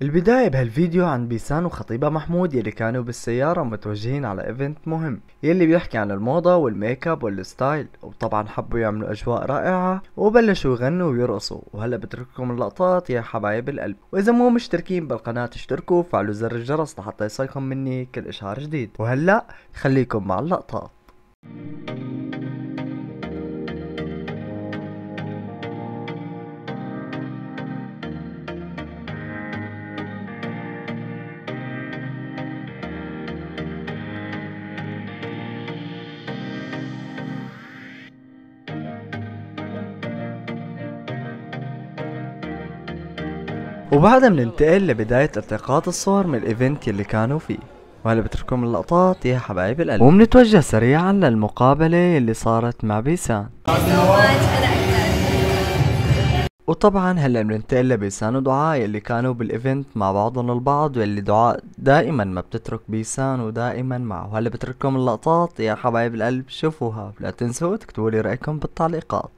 البداية بهالفيديو عن بيسان وخطيبها محمود يلي كانوا بالسيارة متوجهين على ايفنت مهم يلي بيحكي عن الموضة والميك اب والستايل، وطبعا حبوا يعملوا اجواء رائعة وبلشوا يغنوا ويرقصوا. وهلا بترككم اللقطات يا حبايب القلب، واذا مو مشتركين بالقناة اشتركوا وفعلوا زر الجرس لحتى يصلكم مني كل اشعار جديد. وهلا خليكم مع اللقطات. وبعدها بننتقل لبداية التقاط الصور من الايفنت يلي كانوا فيه. وهلا بترككم اللقطات يا حبايب القلب، وبنتوجه سريعا للمقابلة اللي صارت مع بيسان. وطبعا هلا بننتقل لبيسان ودعاء اللي كانوا بالايفنت مع بعضهم البعض، واللي دعاء دائما ما بتترك بيسان ودائما معه. هلا بترككم اللقطات يا حبايب القلب، شوفوها، لا تنسوا تكتبوا لي رايكم بالتعليقات.